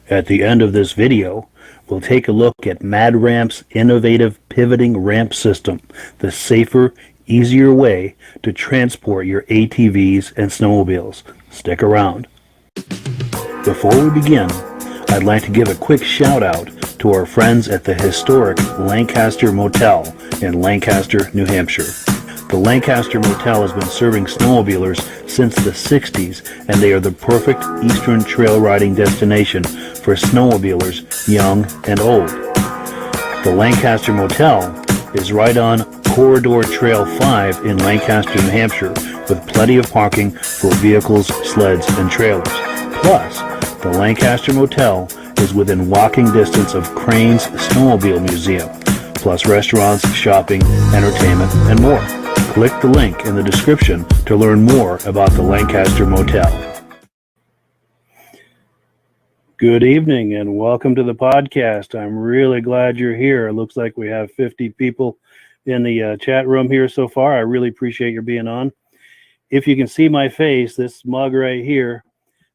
At the end of this video, we'll take a look at Mad Ramp's innovative pivoting ramp system, the safer, easier way to transport your ATVs and snowmobiles. Stick around. Before we begin, I'd like to give a quick shout out to our friends at the historic Lancaster Motel in Lancaster, New Hampshire. The Lancaster Motel has been serving snowmobilers since the 60s, and they are the perfect eastern trail riding destination for snowmobilers young and old. The Lancaster Motel is right on Corridor Trail 5 in Lancaster, New Hampshire, with plenty of parking for vehicles, sleds, and trailers. Plus, the Lancaster Motel is within walking distance of Crane's Snowmobile Museum, plus restaurants, shopping, entertainment, and more. Click the link in the description to learn more about the Lancaster Motel. Good evening and welcome to the podcast. I'm really glad you're here. It looks like we have 50 people in the chat room here so far. I really appreciate your being on. If you can see my face, this mug right here,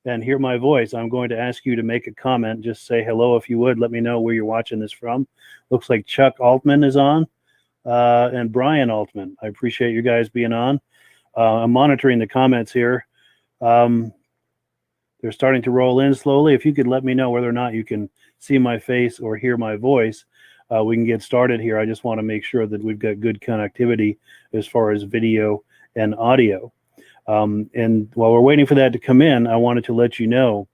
and hear my voice, I'm going to ask you to make a comment. Just say hello if you would. Let me know where you're watching this from. Looks like Chuck Altman is on. And Brian Altman. I appreciate you guys being on. I'm monitoring the comments here. They're starting to roll in slowly. If you could let me know whether or not you can see my face or hear my voice, we can get started here. I just want to make sure that we've got good connectivity as far as video and audio. And while we're waiting for that to come in, I wanted to let you know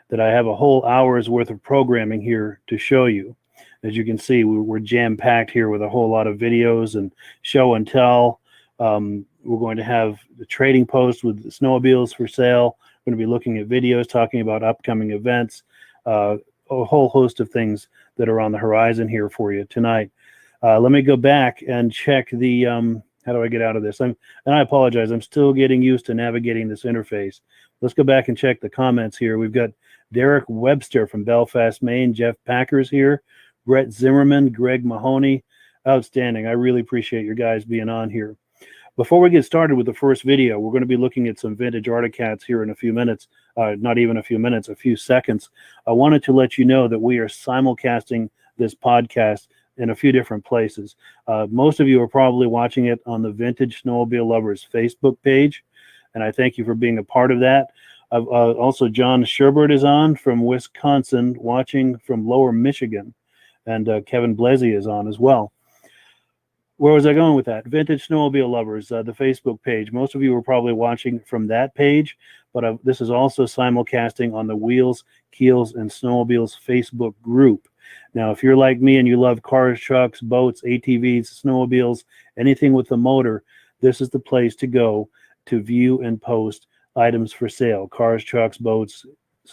that I have a whole hour's worth of programming here to show you. As you can see, we're jam-packed here with a whole lot of videos and show and tell. We're going to have the trading post with the snowmobiles for sale. We're going to be looking at videos, talking about upcoming events, a whole host of things that are on the horizon here for you tonight. Let me go back and check the, how do I get out of this? And I apologize, I'm still getting used to navigating this interface. Let's go back and check the comments here. We've got Derek Webster from Belfast, Maine, Jeff Packer's here, Brett Zimmerman, Greg Mahoney. Outstanding. I really appreciate your guys being on here. Before we get started with the first video, we're going to be looking at some vintage Articats here in a few minutes, not even a few minutes, a few seconds. I wanted to let you know that we are simulcasting this podcast in a few different places. Most of you are probably watching it on the Vintage Snowmobile Lovers Facebook page, and I thank you for being a part of that. Also, John Sherbert is on from Wisconsin, watching from Lower Michigan. And Kevin Blesi is on as well. Where was I going with that? Vintage Snowmobile Lovers, the Facebook page. Most of you are probably watching from that page, but this is also simulcasting on the Wheels, Keels, and Snowmobiles Facebook group. Now, if you're like me and you love cars, trucks, boats, ATVs, snowmobiles, anything with a motor, this is the place to go to view and post items for sale: cars, trucks, boats,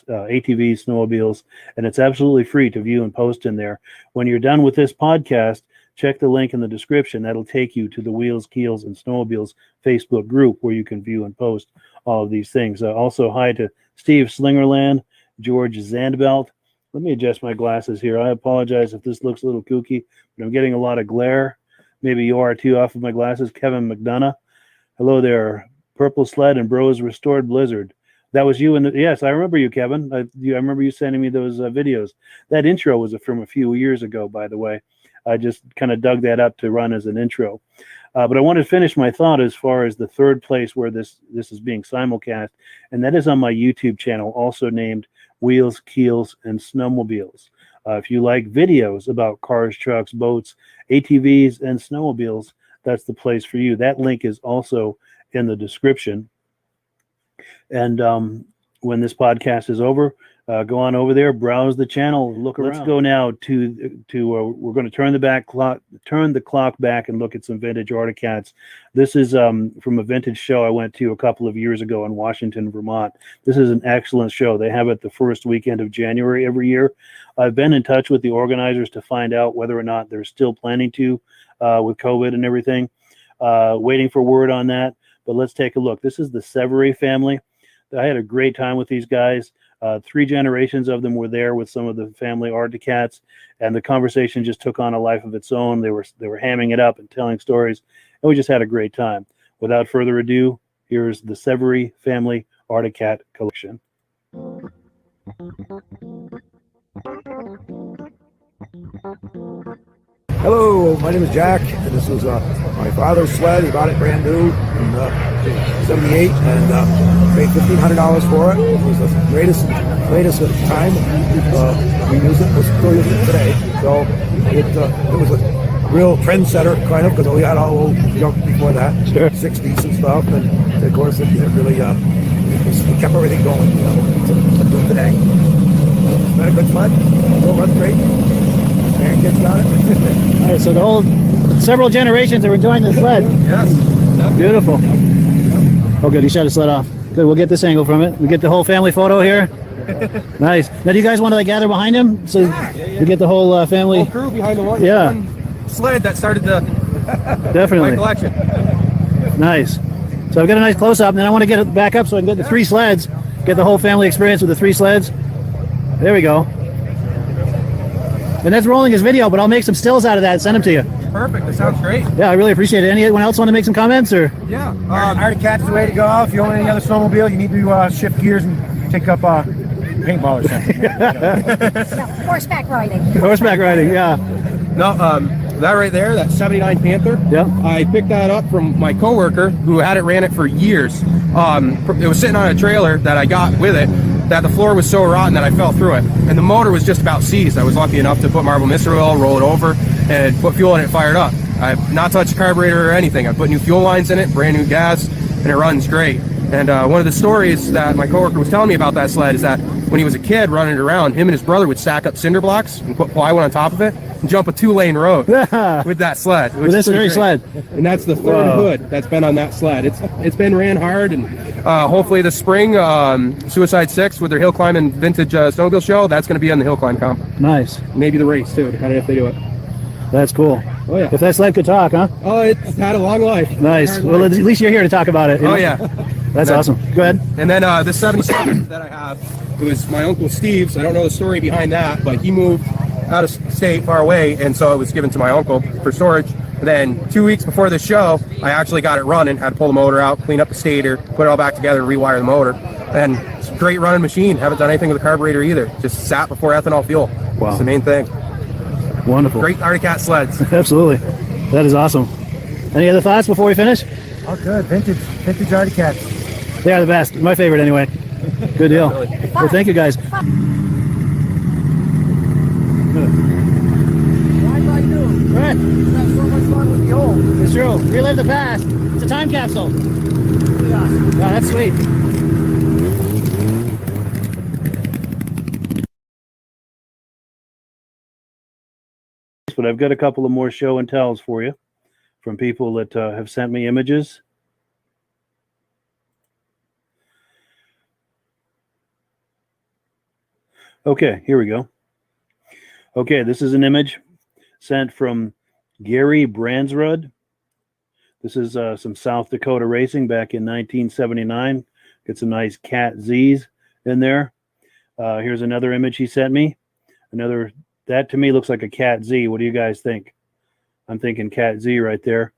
ATVs, snowmobiles, and it's absolutely free to view and post in there. When you're done with this podcast, check the link in the description. That'll take you to the Wheels, Keels, and Snowmobiles Facebook group where you can view and post all of these things. Also, hi to Steve Slingerland, George Zandbelt. Let me adjust my glasses here. I apologize if this looks a little kooky, but I'm getting a lot of glare. Maybe you are too off of my glasses. Kevin McDonough. Hello there. Purple Sled and Bros Restored Blizzard. That was you. Yes, I remember you, Kevin. I remember you sending me those videos. That intro was from a few years ago, by the way. I just kind of dug that up to run as an intro. But I want to finish my thought as far as the third place where this is being simulcast, and that is on my YouTube channel, also named Wheels, Keels, and Snowmobiles. If you like videos about cars, trucks, boats, ATVs, and snowmobiles, that's the place for you. That link is also in the description. And when this podcast is over, go on over there, browse the channel, look around. Let's go now to we're going to turn the clock back and look at some vintage Articats. This is from a vintage show I went to a couple of years ago in Washington, Vermont. This is an excellent show. They have it the first weekend of January every year. I've been in touch with the organizers to find out whether or not they're still planning to with COVID and everything. Waiting for word on that. But let's take a look. This is the Severy family. I had a great time with these guys. 3 generations of them were there with some of the family Articats, and the conversation just took on a life of its own. They were hamming it up and telling stories, and we just had a great time. Without further ado, here's the Severy family Articat collection. Hello, my name is Jack, and this is my father's sled. He bought it brand new in '78 and paid $1,500 for it. It was the greatest at the time. We use it, we're still using it today. So it was a real trendsetter, kind of, because we had all old junk before that, sure. 60s and stuff, and of course it really it kept everything going, until today. It's been a good sled. Still runs great. Kids got it. All right, so the whole several generations are enjoying the sled. Yes. Beautiful. Oh, good. He shut his sled off. Good. We'll get this angle from it. We get the whole family photo here. Nice. Now, do you guys want to gather behind him so we get the whole family? Whole crew behind the one, one sled that started the definitely my collection. Nice. So I've got a nice close up, and then I want to get it back up so I can get the 3 sleds, get the whole family experience with the 3 sleds. There we go. And that's rolling his video, but I'll make some stills out of that and send them to you. Perfect. That sounds great. Yeah, I really appreciate it. Anyone else want to make some comments? Or Yeah. Articat's the way to go. If you own any other snowmobile, you need to shift gears and take up paintball or something. Horseback riding. horseback riding, yeah. No, that right there, that '79 Panther. Yeah. I picked that up from my coworker who ran it for years. It was sitting on a trailer that I got with it. That the floor was so rotten that I fell through it, and the motor was just about seized. I was lucky enough to put marble mystery oil, roll it over, and put fuel in it, fired up. I've not touched the carburetor or anything. I put new fuel lines in it, brand new gas, and it runs great. And one of the stories that my coworker was telling me about that sled is that when he was a kid running it around, him and his brother would stack up cinder blocks and put plywood on top of it and jump a 2-lane road with that sled. With this very sled. And that's the third hood that's been on that sled. It's been ran hard, and hopefully this spring, Suicide 6 with their hill climbing vintage snowmobile show, that's going to be on the hill climb comp. Nice. Maybe the race too, depending if they do it. That's cool. Oh yeah. If that sled could talk, huh? Oh, it's had a long life. Nice. Well, at least you're here to talk about it. Oh yeah. That's awesome. Go ahead. And then the 77 that I have, it was my Uncle Steve's. I don't know the story behind that, but he moved out of state far away, and so it was given to my uncle for storage. And then 2 weeks before the show, I actually got it running, had to pull the motor out, clean up the stator, put it all back together, and rewire the motor. And it's a great running machine. Haven't done anything with the carburetor either. Just sat before ethanol fuel. Wow. That's the main thing. Wonderful. Great Articat sleds. Absolutely. That is awesome. Any other thoughts before we finish? Oh, good. Vintage Articats. They are the best. My favorite anyway. Good deal. Well, thank you guys. Right. So much fun with the old. It's true. Relive the past. It's a time capsule. Oh, that's sweet. But I've got a couple of more show and tells for you from people that have sent me images. Okay, here we go. Okay, this is an image sent from Gary Bransrud. This is some South Dakota racing back in 1979. Get some nice Cat Z's in there. Here's another image he sent me. That to me looks like a Cat Z. What do you guys think? I'm thinking Cat Z right there.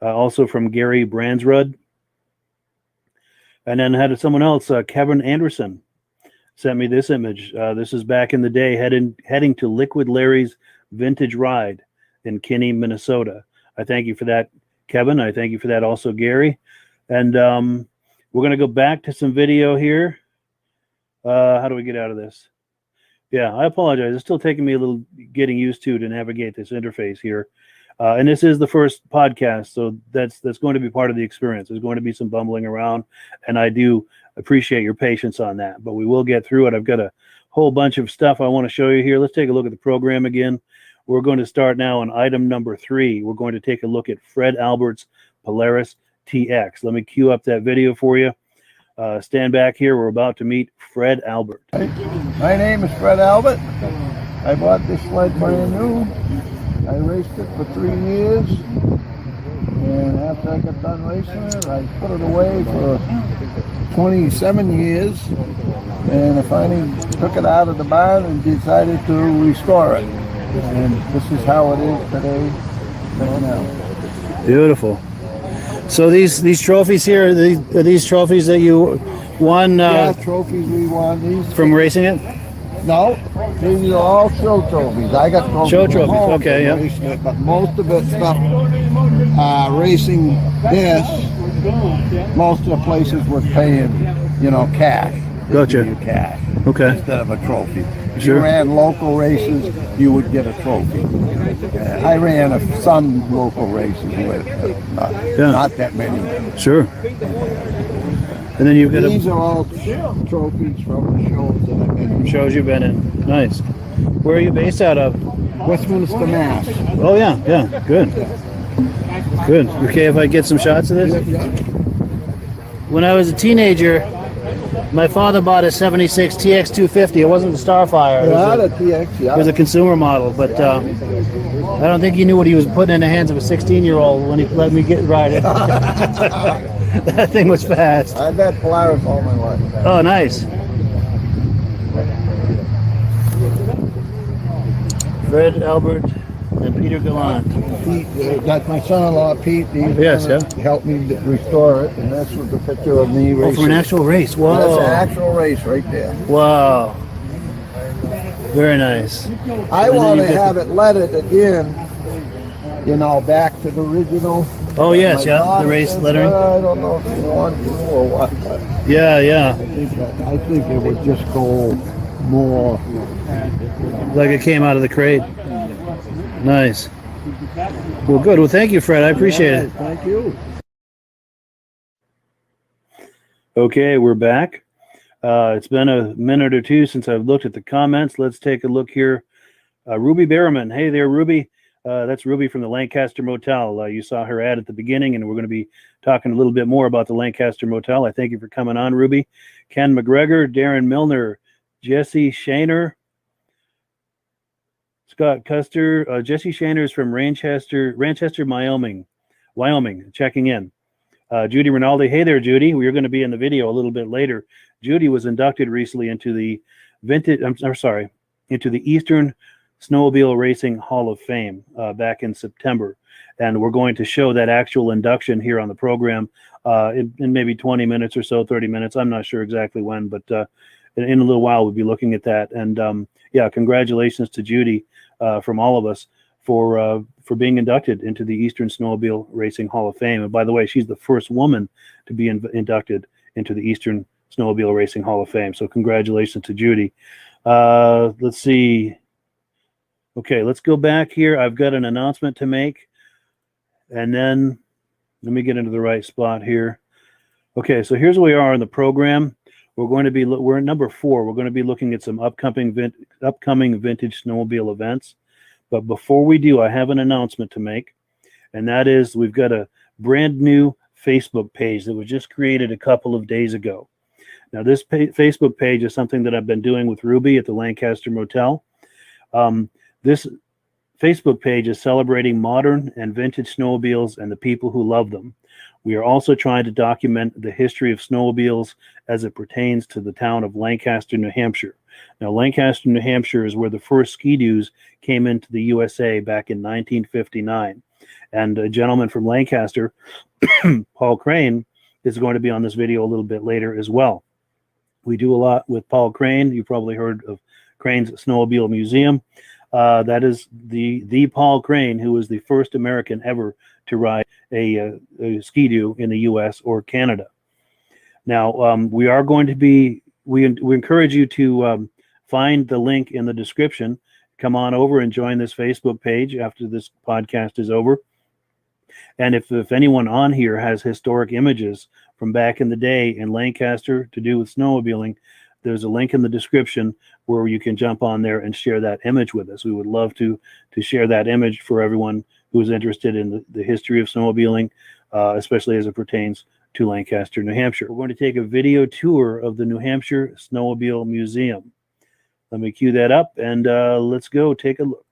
Also from Gary Bransrud. And then had someone else, Kevin Anderson, sent me this image. This is back in the day, heading to Liquid Larry's Vintage Ride in Kinney, Minnesota. I thank you for that, Kevin. I thank you for that also, Gary. And we're going to go back to some video here. How do we get out of this? Yeah, I apologize. It's still taking me a little getting used to navigate this interface here. And this is the first podcast, so that's going to be part of the experience. There's going to be some bumbling around, and I do appreciate your patience on that. But we will get through it. I've got a whole bunch of stuff I want to show you here. Let's take a look at the program again. We're going to start now on item number 3. We're going to take a look at Fred Albert's Polaris TX. Let me cue up that video for you. Stand back here. We're about to meet Fred Albert. My name is Fred Albert. I bought this sled brand new. I raced it for 3 years, and after I got done racing it, I put it away for 27 years, and I finally took it out of the barn and decided to restore it. And this is how it is today, right now. Beautiful. So these trophies here, are these trophies that you won Yeah, trophies we won. These from racing it? No, these are all show trophies. I got trophies. Show from trophies, home okay, from yeah. racing it, but most of it stuff racing this, most of the places was paying, cash. They Gotcha. give you cash Okay. instead of a trophy. If Sure. you ran local races, you would get a trophy. I ran some local races with not that many. Sure. And then you've got These are all trophies from the shows that I've been in. shows you've been in. Nice. Where are you based out of? Westminster, Mass. Oh yeah, good. Good. Okay, if I get some shots of this. When I was a teenager, my father bought a 76 TX 250. It wasn't the Starfire. Yeah, the TX, It was a consumer model, but I don't think he knew what he was putting in the hands of a 16-year-old when he let me ride it. That thing was fast. I've had Polaris all my life. Oh, nice. Fred Albert and Peter Gallant. Pete, that's my son-in-law, Pete. He's Yes, helped me restore it, and that's with the picture of me racing. Oh, for an actual race. Whoa. That's an actual race right there. Wow. Very nice. I then want you to get have it leaded again, back to the original. Oh, yes, My yeah, daughter the race says, lettering. I don't know if you want to or what, but Yeah. I think it would just go more. Like it came out of the crate. Nice. Well, good. Well, thank you, Fred. I appreciate it. Thank you. Okay, we're back. It's been a minute or two since I've looked at the comments. Let's take a look here. Ruby Berriman. Hey there, Ruby. That's Ruby from the Lancaster Motel. You saw her ad at the beginning, and we're going to be talking a little bit more about the Lancaster Motel. I thank you for coming on, Ruby. Ken McGregor, Darren Milner, Jesse Shaner, Scott Custer. Jesse Shaner is from Ranchester, Wyoming, checking in. Judy Rinaldi. Hey there, Judy. We're going to be in the video a little bit later. Judy was inducted recently into the into the Eastern Snowmobile Racing Hall of Fame back in September. And we're going to show that actual induction here on the program in maybe 20 minutes or so, 30 minutes. I'm not sure exactly when, but in a little while we'll be looking at that. And congratulations to Judy from all of us for being inducted into the Eastern Snowmobile Racing Hall of Fame. And by the way, she's the first woman to be inducted into the Eastern Snowmobile Racing Hall of Fame. So congratulations to Judy. Let's see. Okay, let's go back here. I've got an announcement to make. And then let me get into the right spot here. Okay, so here's where we are in the program. We're at number 4. We're going to be looking at some upcoming vintage snowmobile events. But before we do, I have an announcement to make. And that is we've got a brand new Facebook page that was just created a couple of days ago. Now, this Facebook page is something that I've been doing with Ruby at the Lancaster Motel. This Facebook page is celebrating modern and vintage snowmobiles and the people who love them. We are also trying to document the history of snowmobiles as it pertains to the town of Lancaster, New Hampshire. Now, Lancaster, New Hampshire is where the first ski-doos came into the USA back in 1959. And a gentleman from Lancaster, Paul Crane, is going to be on this video a little bit later as well. We do a lot with Paul Crane. You've probably heard of Crane's Snowmobile Museum. That is the Paul Crane, who was the first American ever to ride a ski-doo in the U.S. or Canada. Now, we are going to be, we encourage you to find the link in the description. Come on over and join this Facebook page after this podcast is over. And if anyone on here has historic images from back in the day in Lancaster to do with snowmobiling, there's a link in the description where you can jump on there and share that image with us. We would love to share that image for everyone who is interested in the history of snowmobiling, especially as it pertains to Lancaster, New Hampshire. We're going to take a video tour of the New Hampshire Snowmobile Museum. Let me cue that up and let's go take a look.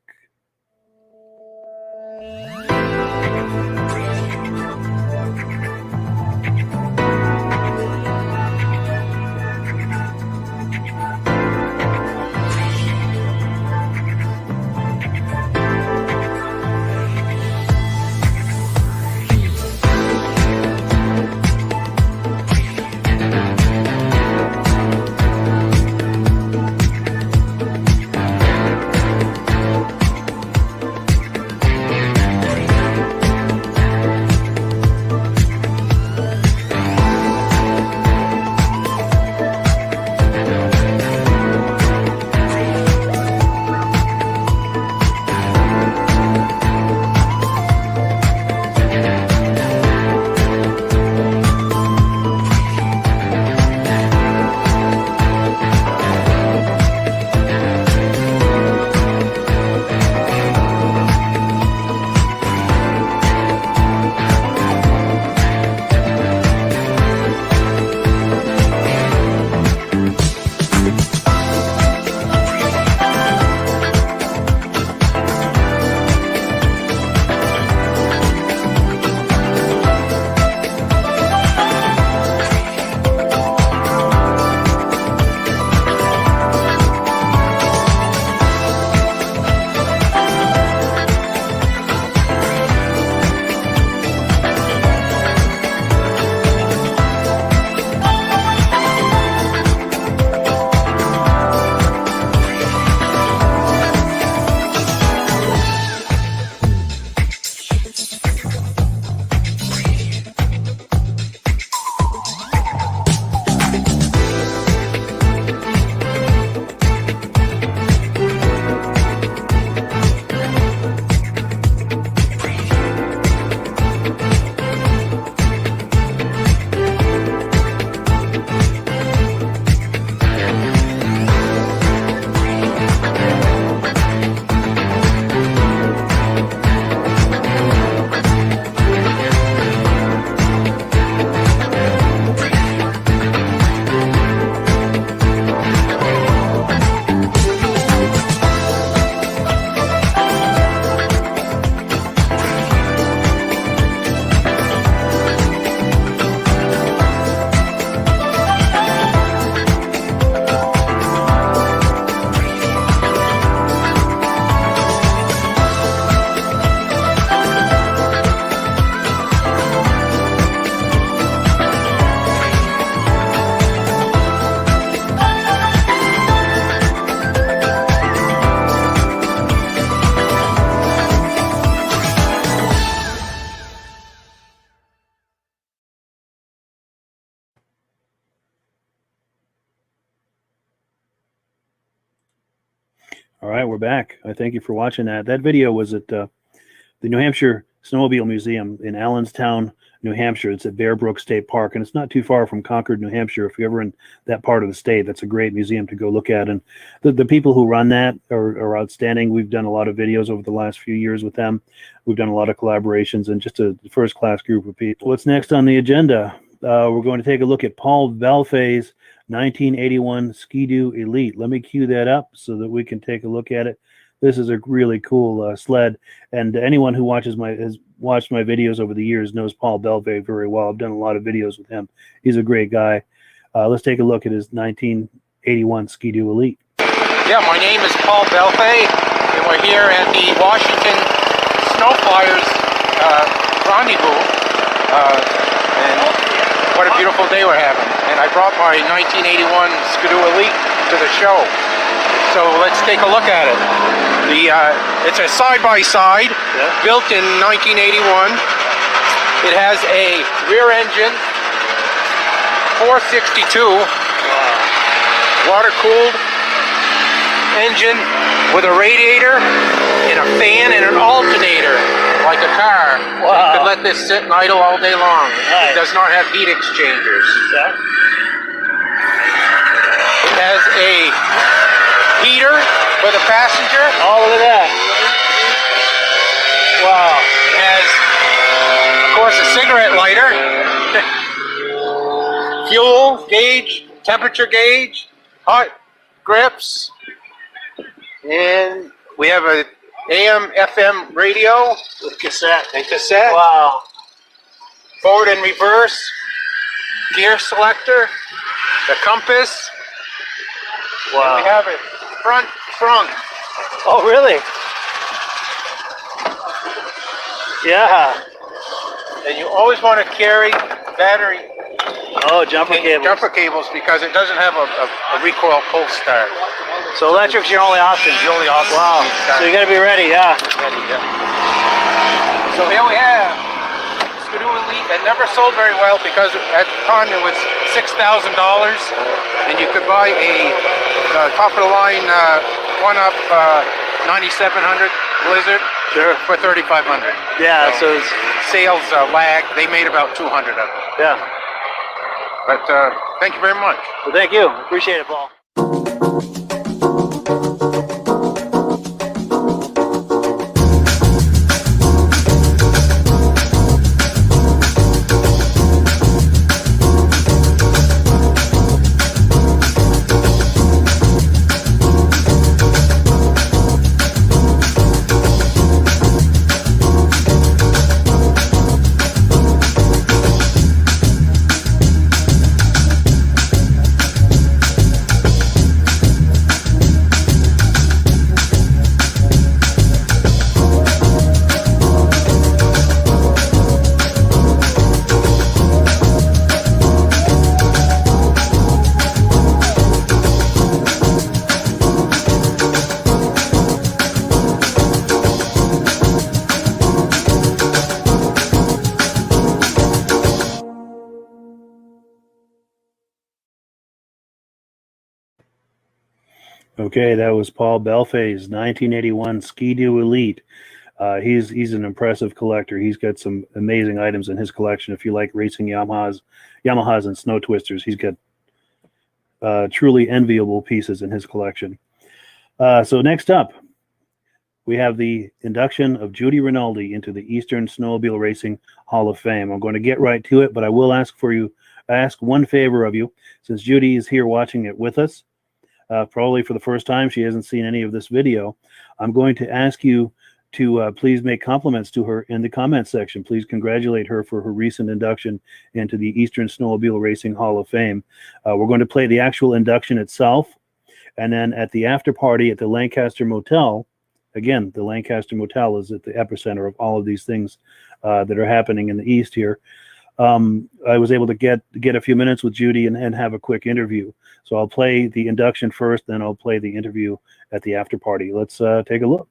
All right, we're back. I thank you for watching that. That video was at the New Hampshire Snowmobile Museum in Allenstown, New Hampshire. It's at Bear Brook State Park, and it's not too far from Concord, New Hampshire. If you're ever in that part of the state, that's a great museum to go look at. And the people who run that are outstanding. We've done a lot of videos over the last few years with them. We've done a lot of collaborations, and just a first-class group of people. What's next on the agenda? We're going to take a look at Paul Bellefeuille's 1981 Ski-Doo Elite. Let me cue that up so that we can take a look at it. This is a really cool sled, and anyone who has watched my videos over the years knows Paul Bellefeuille very well. I've done a lot of videos with him. He's a great guy. Let's take a look at his 1981 Ski-Doo Elite. Yeah, my name is Paul Bellefeuille, and we're here at the Washington Snowflyers rendezvous. And what a beautiful day we're having. And I brought my 1981 Ski-Doo Elite to the show. So let's take a look at it. It's a side-by-side, built in 1981. It has a rear engine, 462, water-cooled engine with a radiator and a fan and an alternator, like a car. Wow. You could let this sit and idle all day long. Nice. It does not have heat exchangers. Yeah. It has a heater for the passenger. Oh, look at that. Wow. It has, of course, a cigarette lighter, fuel gauge, temperature gauge, hot grips, and we have a AM FM radio With cassette. and cassette, Wow. forward and reverse, gear selector, the compass. Wow. And we have a front trunk. Oh, really? Yeah. And you always want to carry battery Oh, jumper cable. jumper cables because it doesn't have a recoil pull start. So electric's your only option. It's the only option. Wow. So you got to be ready, yeah. So here we have Ski-Doo Elite. It never sold very well because at the time it was $6,000, and you could buy a top of the line one-up 9700 Blizzard for $3,500. Yeah. So it's, Sales lag. They made about 200 of them. yeah. But thank you very much. Well, thank you. Appreciate it, Paul. Okay, that was Paul Bellefeuille's 1981 Ski-Doo Elite. He's an impressive collector. He's got some amazing items in his collection. If you like racing Yamahas and snow twisters, he's got truly enviable pieces in his collection. So next up, we have the induction of Judy Rinaldi into the Eastern Snowmobile Racing Hall of Fame. I'm going to get right to it, but I will ask one favor of you, since Judy is here watching it with us. Probably for the first time, she hasn't seen any of this video. I'm going to ask you to please make compliments to her in the comments section. Please congratulate her for her recent induction into the Eastern Snowmobile Racing Hall of Fame. We're going to play the actual induction itself, and then at the after party at the Lancaster Motel. Again, the Lancaster Motel is at the epicenter of all of these things that are happening in the East here. I was able to get a few minutes with Judy and have a quick interview. So I'll play the induction first, then I'll play the interview at the after party. Let's take a look.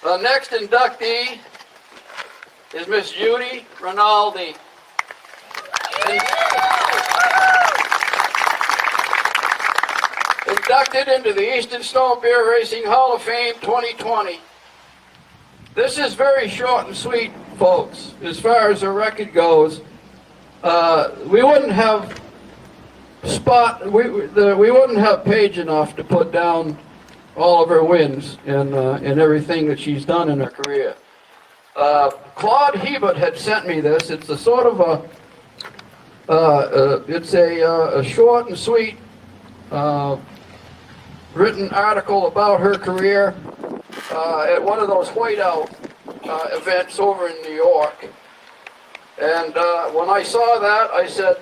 The next inductee is Miss Judy Rinaldi. Inducted into the Eastern Snowmobile Racing Hall of Fame 2020. This is very short and sweet, folks, as far as the record goes. We wouldn't have we wouldn't have page enough to put down all of her wins and everything that she's done in her career. Claude Hebert had sent me this. It's a sort of a short and sweet written article about her career at one of those whiteout events over in New York. And when I saw that, I said,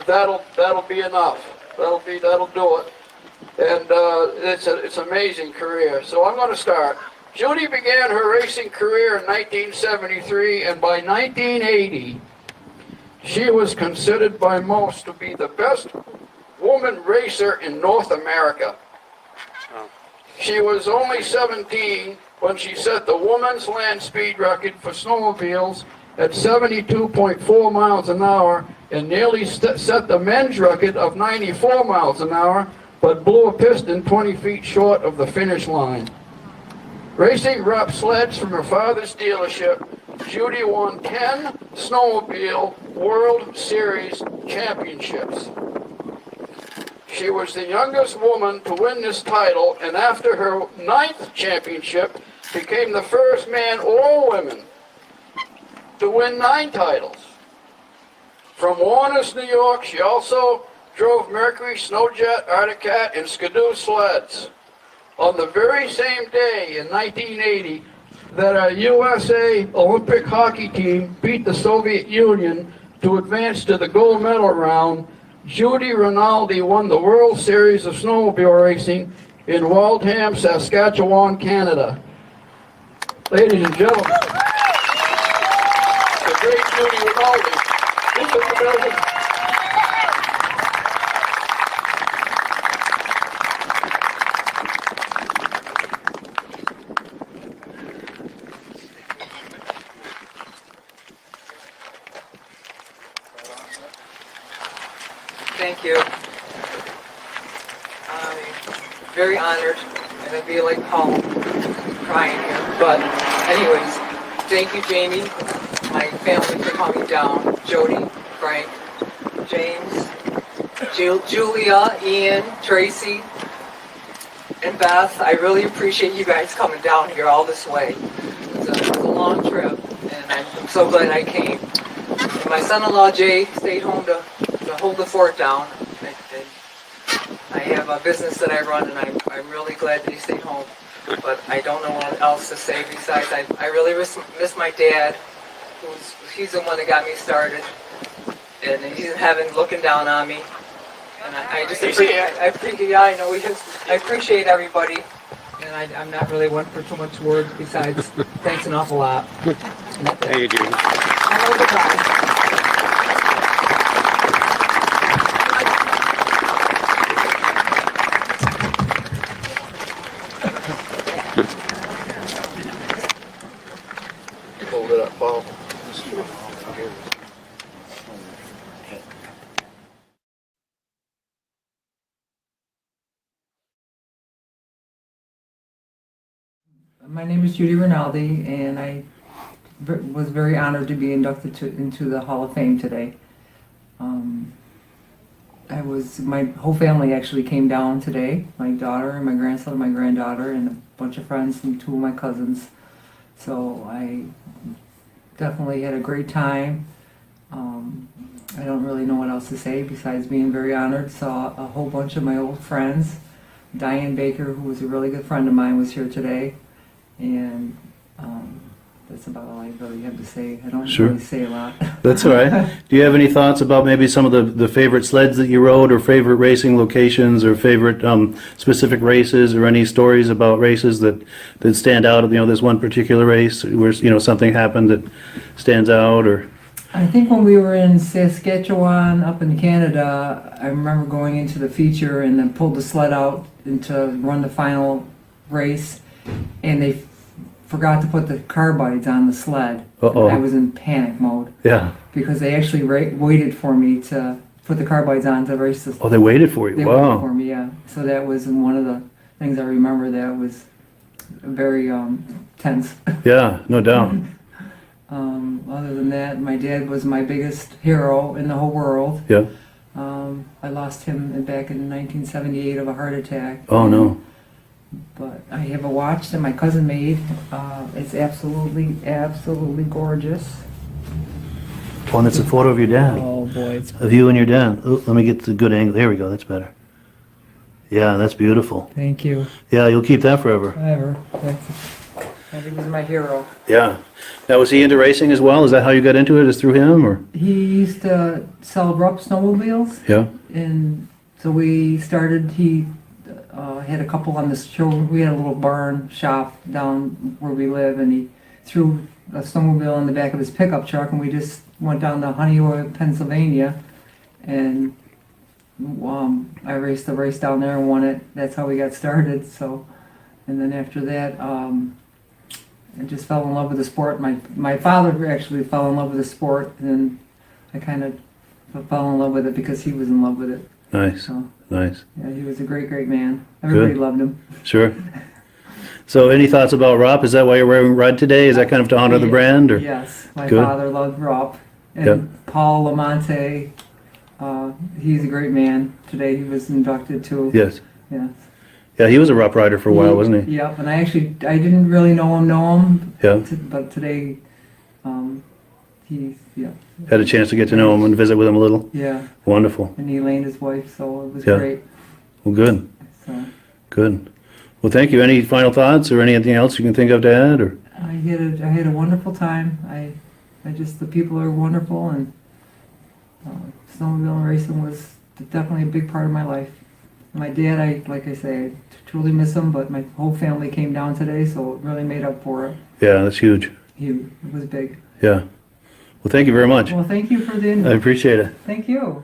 that'll be enough. That'll do it. And it's an amazing career. So I'm going to start. Judy began her racing career in 1973, and by 1980, she was considered by most to be the best woman racer in North America. She was only 17 when she set the woman's land speed record for snowmobiles at 72.4 miles an hour and nearly set the men's record of 94 miles an hour, but blew a piston 20 feet short of the finish line. Racing rough sleds from her father's dealership, Judy won 10 Snowmobile World Series championships. She was the youngest woman to win this title, and after her 9th championship, became the first man or woman to win 9 titles. From Warner's, New York, she also drove Mercury, Snowjet, Arctic Cat, and Skidoo sleds. On the very same day in 1980 that our USA Olympic hockey team beat the Soviet Union to advance to the gold medal round, Judy Rinaldi won the World Series of Snowmobile Racing in Waltham, Saskatchewan, Canada. Ladies and gentlemen, the great Judy Rinaldi. This is the building. Thank you. I'm very honored, and I feel like Paul crying here. But anyways, thank you, Jamie, my family for coming down, Jody, Frank, James, Julia, Ian, Tracy, and Beth. I really appreciate you guys coming down here all this way. It was a long trip, and I'm so glad I came. And my son-in-law, Jay, stayed home to hold the fort down. I have a business that I run, and I'm really glad that he stayed home. But I don't know what else to say besides I really miss my dad. He's the one that got me started, and he's in heaven looking down on me. And I just appreciate, yeah, I know he is. I appreciate everybody, and I'm not really one for too much words besides thanks an awful lot. Hey, Judy. I know the time. Hold it up, Paul. My name is Judy Rinaldi, and I was very honored to be inducted into the Hall of Fame today. My whole family actually came down today. My daughter and my grandson and my granddaughter and a bunch of friends and 2 of my cousins. So I definitely had a great time. I don't really know what else to say besides being very honored. Saw a whole bunch of my old friends. Diane Baker, who was a really good friend of mine, was here today. And that's about all I really have to say. I don't really say a lot. That's all right. Do you have any thoughts about maybe some of the favorite sleds that you rode, or favorite racing locations, or favorite specific races, or any stories about races that stand out? This one particular race where something happened that stands out, or? I think when we were in Saskatchewan up in Canada, I remember going into the feature and then pulled the sled out to run the final race, and they forgot to put the carbides on the sled. Uh-oh. I was in panic mode. Yeah. Because they actually waited for me to put the carbides on to race the. Oh, they waited for you. They Wow. waited for me, yeah. So that was one of the things I remember that was very tense. Yeah, no doubt. Other than that, my dad was my biggest hero in the whole world. Yeah. I lost him back in 1978 of a heart attack. Oh, no. But I have a watch that my cousin made. It's absolutely gorgeous. Oh, and it's a photo of your dad. Oh boy, it's Of you and your dad. Oh, let me get the good angle. There we go. That's better. Yeah, that's beautiful. thank you. Yeah, you'll keep that forever. Whatever. I think he's my hero. Yeah. Now, was he into racing as well? Is that how you got into it? Is through him, or? He used to sell rough snowmobiles, Yeah. and so we started. He had a couple on the show. We had a little barn shop down where we live, and he threw a snowmobile in the back of his pickup truck, and we just went down to Honeywell, Pennsylvania, and I raced the race down there and won it. That's how we got started. So, and then after that, I just fell in love with the sport. My father actually fell in love with the sport, and I kind of fell in love with it because he was in love with it. Nice. So, Nice. yeah, he was a great man. Everybody loved him. Sure. So, any thoughts about Rop? Is that why you're wearing red today? Is that kind of to honor the brand, or? Yes, my Good. father loved Rop. And Yeah. Paul Lamonte, he's a great man. Today he was inducted too. Yes. Yeah. Yeah, he was a Rop rider for a while, wasn't he? Yep, and I didn't really know him. Yeah. But today, yeah. Had a chance to get to know him and visit with him a little. Yeah, Wonderful. and Elaine, his wife, so it was Yeah. great. Well, good. So Good. Well, thank you. Any final thoughts or anything else you can think of to add, or? I had a wonderful time. The people are wonderful, and snowmobile racing was definitely a big part of my life. My dad, like I say, I truly miss him, but my whole family came down today, so it really made up for it. Yeah, that's huge. It was big. Yeah. Well, thank you very much. Well, thank you for the I invite. appreciate it. Thank you.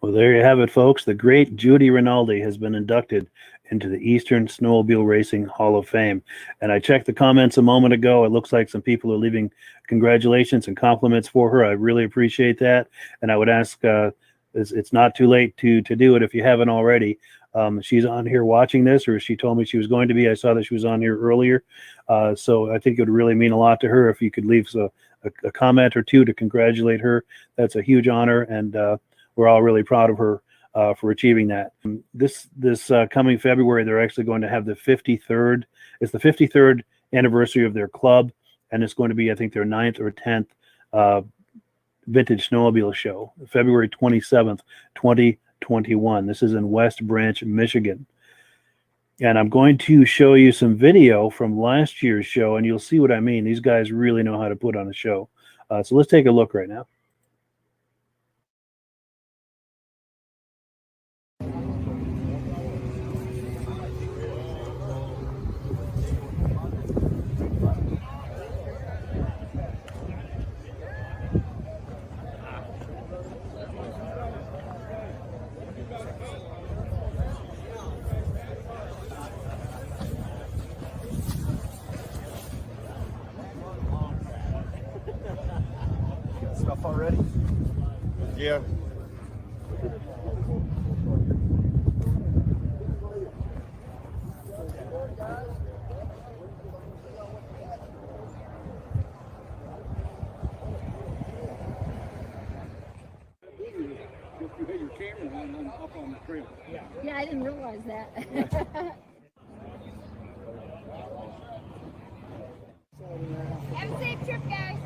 Well, there you have it, folks. The great Judy Rinaldi has been inducted into the Eastern Snowmobile Racing Hall of Fame. And I checked the comments a moment ago. It looks like some people are leaving congratulations and compliments for her. I really appreciate that. And I would ask, it's not too late to do it if you haven't already. She's on here watching this, or she told me she was going to be. I saw that she was on here earlier. So I think it would really mean a lot to her if you could leave a comment or two to congratulate her. That's a huge honor, and we're all really proud of her for achieving that. This coming February, they're actually going to have the 53rd. It's the 53rd anniversary of their club, and it's going to be, I think, their 9th or 10th Vintage Snowmobile show, February 27th, 2021. This is in West Branch, Michigan. And I'm going to show you some video from last year's show, and you'll see what I mean. These guys really know how to put on a show. So let's take a look right now. Stuff already? Yeah. Yeah, I didn't realize that. Have a safe trip, guys.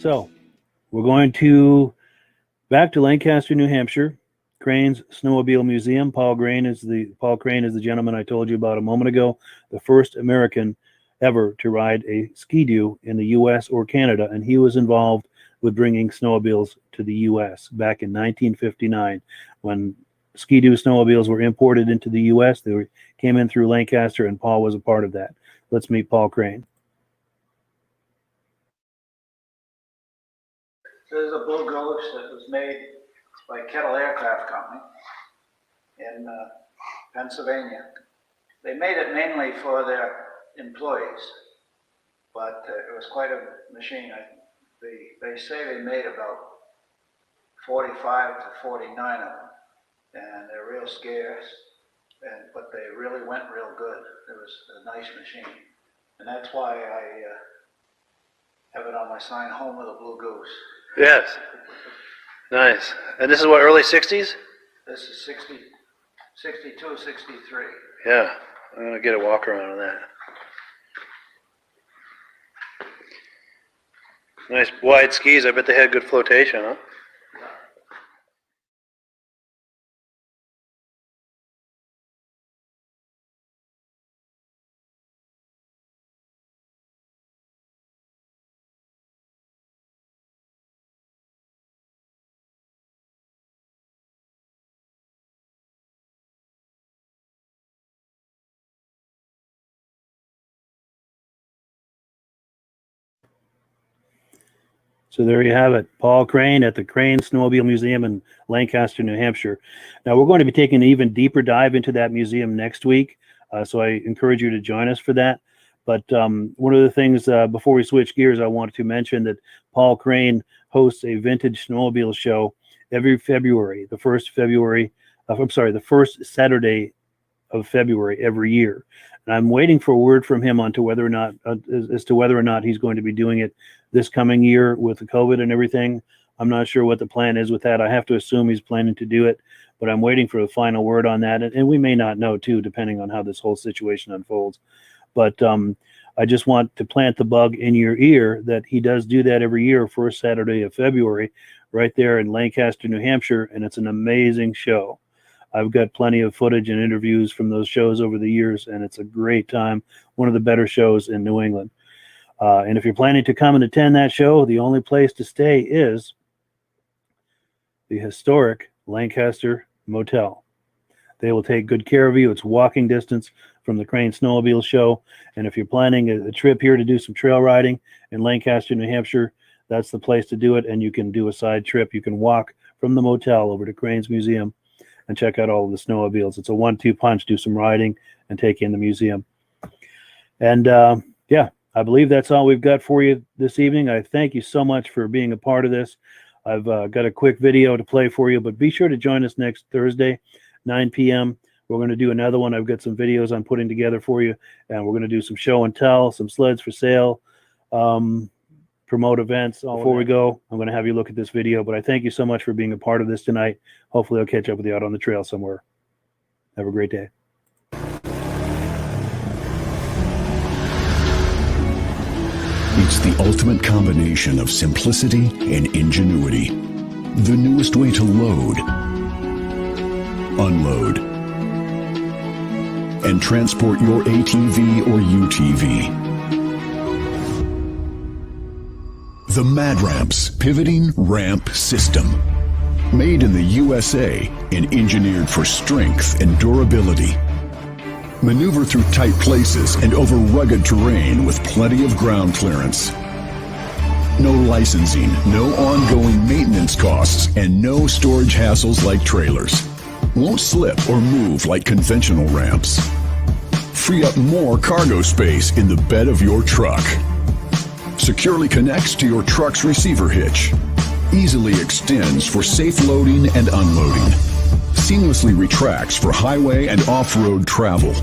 So we're going to back to Lancaster, New Hampshire, Crane's Snowmobile Museum. Paul Crane is the gentleman I told you about a moment ago, the first American ever to ride a Ski-Doo in the U.S. or Canada, and he was involved with bringing snowmobiles to the U.S. back in 1959 when Ski-Doo snowmobiles were imported into the U.S. They came in through Lancaster, and Paul was a part of that. Let's meet Paul Crane. This is a Blue Goose that was made by Kettle Aircraft Company in Pennsylvania. They made it mainly for their employees, but it was quite a machine. They say they made about 45 to 49 of them, and they're real scarce, but they really went real good. It was a nice machine, and that's why I have it on my sign, Home of the Blue Goose. Yes. Nice. And this is what, early 60s? This is 60, 62, 63. Yeah. I'm going to get a walk around on that. Nice wide skis. I bet they had good flotation, huh? So there you have it, Paul Crane at the Crane Snowmobile Museum in Lancaster, New Hampshire. Now we're going to be taking an even deeper dive into that museum next week, so I encourage you to join us for that. But one of the things before we switch gears, I wanted to mention that Paul Crane hosts a vintage snowmobile show every February, the first Saturday of February every year. And I'm waiting for a word from him on to whether or not as to whether or not he's going to be doing it this coming year with the COVID and everything. I'm not sure what the plan is with that. I have to assume he's planning to do it, but I'm waiting for the final word on that. And we may not know too, depending on how this whole situation unfolds. But I just want to plant the bug in your ear that he does do that every year, first Saturday of February, right there in Lancaster, New Hampshire. And it's an amazing show. I've got plenty of footage and interviews from those shows over the years, and it's a great time. One of the better shows in New England. And if you're planning to come and attend that show, the only place to stay is the historic Lancaster Motel. They will take good care of you. It's walking distance from the Crane Snowmobile show. And if you're planning a trip here to do some trail riding in Lancaster, New Hampshire, that's the place to do it. And you can do a side trip. You can walk from the motel over to Crane's Museum and check out all of the snowmobiles. It's a 1-2 punch, do some riding and take in the museum. And yeah, I believe that's all we've got for you this evening. I thank you so much for being a part of this. I've got a quick video to play for you, but be sure to join us next Thursday, 9 p.m. We're going to do another one. I've got some videos I'm putting together for you, and we're going to do some show and tell, some sleds for sale, promote events. Before we go, I'm going to have you look at this video, but I thank you so much for being a part of this tonight. Hopefully I'll catch up with you out on the trail somewhere. Have a great day. It's the ultimate combination of simplicity and ingenuity. The newest way to load, unload, and transport your ATV or UTV. The Mad Ramp's Pivoting Ramp System. Made in the USA and engineered for strength and durability. Maneuver through tight places and over rugged terrain with plenty of ground clearance. No licensing, no ongoing maintenance costs, and no storage hassles like trailers. Won't slip or move like conventional ramps. Free up more cargo space in the bed of your truck. Securely connects to your truck's receiver hitch. Easily extends for safe loading and unloading. Seamlessly retracts for highway and off-road travel.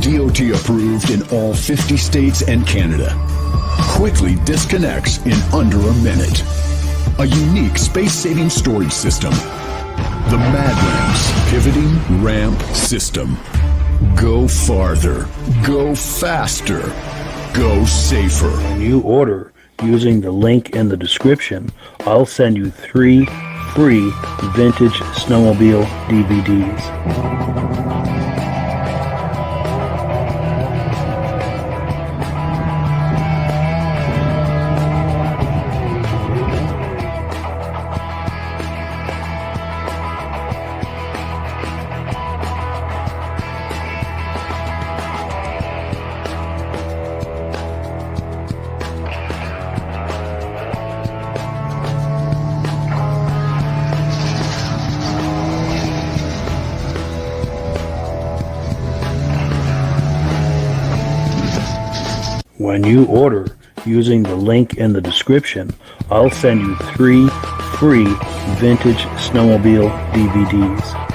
DOT approved in all 50 states and Canada. Quickly disconnects in under a minute. A unique space-saving storage system. The Mad Ramp's Pivoting Ramp System. Go farther. Go faster. Go safer. When you order using the link in the description, I'll send you 3 free Vintage Snowmobile DVDs. When you order using the link in the description, I'll send you 3 free Vintage Snowmobile DVDs.